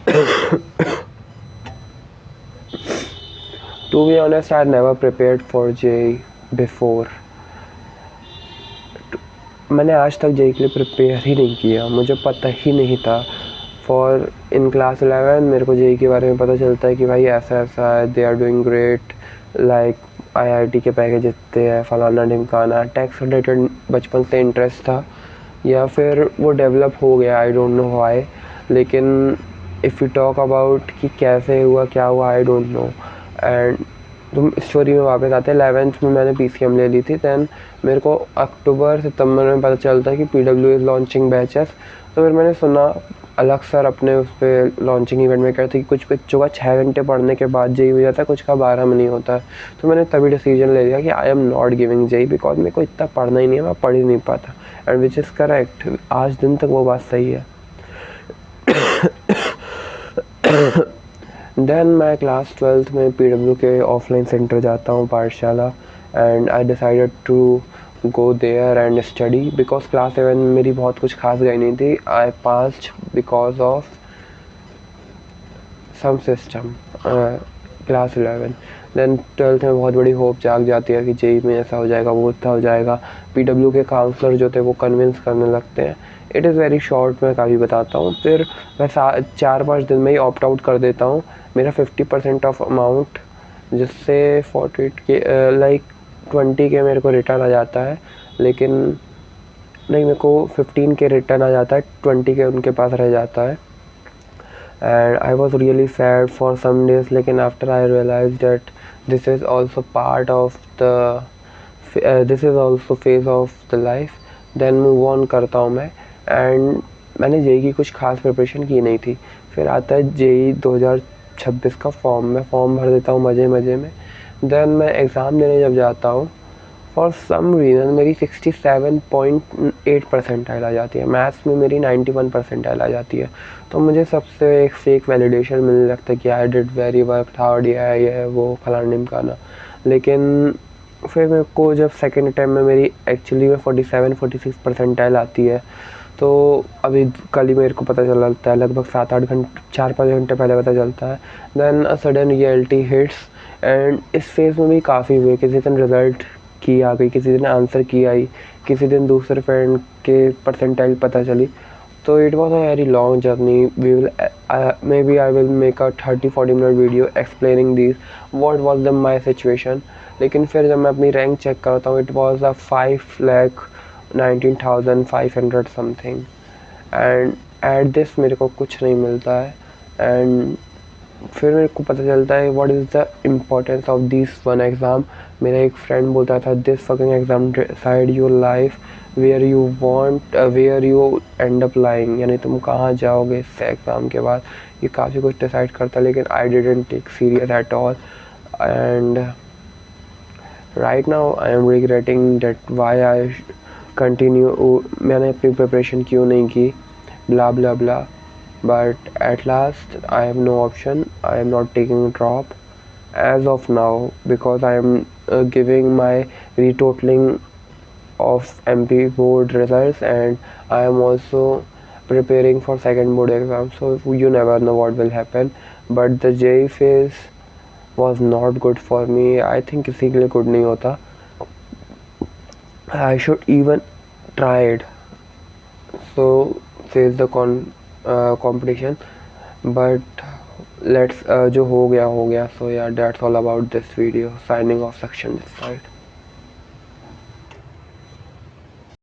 To be honest, I never prepared for JEE before. मैंने आज तक JEE के लिए प्रिपेयर ही नहीं किया, मुझे पता ही नहीं था। फॉर इन क्लास 11 मेरे को JEE के बारे में पता चलता है कि भाई ऐसा ऐसा है, they are doing great, like IIT के पैकेज इतने हैं, फलाना ढिमकाना। टैक्स रिलेटेड बचपन से इंटरेस्ट था, या फिर वो डेवलप हो गया, आई डोंट नो व्हाई। लेकिन इफ़ यू टॉक अबाउट कि कैसे हुआ क्या हुआ, आई डोंट नो। एंड तुम स्टोरी में वापस आते हैं, 11th में मैंने PCM ले ली थी। दैन मेरे को अक्टूबर सितंबर में पता चलता है कि PW इज़ लॉन्चिंग बैचेस। तो फिर मैंने सुना अलग सर अपने उस पर लॉन्चिंग इवेंट में कहते कि कुछ बच्चों का 6 घंटे पढ़ने के बाद JEE हो जाता है, कुछ का 12 में नहीं होता है। तो मैंने तभी डिसीजन ले लिया कि I am not giving JEE, because मेरे को इतना पढ़ना ही नहीं है, मैं पढ़ ही नहीं पाता। एंड विच इज़ करेक्ट, आज दिन तक वो बात सही है। देन मैं क्लास 12th में PW के ऑफलाइन सेंटर जाता हूँ, पाठशाला। And I decided to go there and study, because class 7 में मेरी बहुत कुछ खास गई नहीं थी। I passed because of some system class 11। Then 12th में बहुत बड़ी होप जाग जाती है कि JEE में ऐसा हो जाएगा, वो इतना हो जाएगा। PW के काउंसलर जो थे वो कन्विंस करने लगते हैं। इट इज़ वेरी शॉर्ट, मैं काफ़ी बताता हूँ। फिर मैं 4-5 दिन में ही ऑप्ट आउट कर देता हूँ। मेरा 50% ऑफ अमाउंट, जिससे 48 के लाइक 20 के मेरे को रिटर्न आ जाता है। लेकिन नहीं, मेरे को 15 के रिटर्न आ जाता है, 20 के उनके पास रह जाता है। And I was really sad for some days, लेकिन after I realized that this is also part of the this is also phase of the life, then move on करता हूँ मैं। and मैंने JEE की कुछ खास प्रिपरेशन की नहीं थी। फिर आता है JEE 2026 का फॉर्म, मैं फॉर्म भर देता हूँ मज़े मज़े में। देन मैं एग्ज़ाम देने जब जाता हूँ, फॉर सम रीज़न मेरी 67.8 परसेंटाइल आ जाती है, मैथ्स में मेरी 91 परसेंटाइल आ जाती है। तो मुझे सबसे एक फेक वैलिडेशन मिलने लगता है कि I did very work hard, ये वो फलाना ढिमकाना। लेकिन फिर मेरे को जब सेकेंड अटैम्प्ट में मेरी एक्चुअली में 47-46 परसेंटाइल आती है, तो अभी कल ही मेरे को पता चलता है, लगभग 7-8 घंटे 4-5 घंटे पहले पता चलता है। Then a sudden reality hits. And इस फेज़ में भी काफ़ी हुए, किसी दिन रिज़ल्ट की आ गई, किसी दिन आंसर की आई, किसी दिन दूसरे फ्रेंड के परसेंटाइल पता चली। तो it was a very long journey. We will may be I will make a 30-40 minute video explaining this what was the my situation. लेकिन फिर जब मैं अपनी रैंक चेक करता हूँ, it was a 5,19,500 something. And at this मेरे को कुछ नहीं मिलता है। एंड फिर मेरे को पता चलता है what is the importance of this one exam. मेरा एक फ्रेंड बोलता था, this fucking exam decide your life, where you want where you end up lying, यानी तुम कहाँ जाओगे इस एग्ज़ाम के बाद, ये काफ़ी कुछ डिसाइड करता है। लेकिन I didn't take serious at all. And right now I am regretting that why I continue, मैंने अपनी प्रिपरेशन क्यों नहीं की, blah blah blah. But at last I have no option, I am not taking a drop as of now, because I am giving my retotaling of MP board results, and I am also preparing for second board exam, so you never know what will happen. But the JEE phase was not good for me, I think किसी के लिए good नहीं होता। I should even tried, so face the competition, but let's जो हो गया हो गया। So yeah, that's all about this video. Signing off section this side.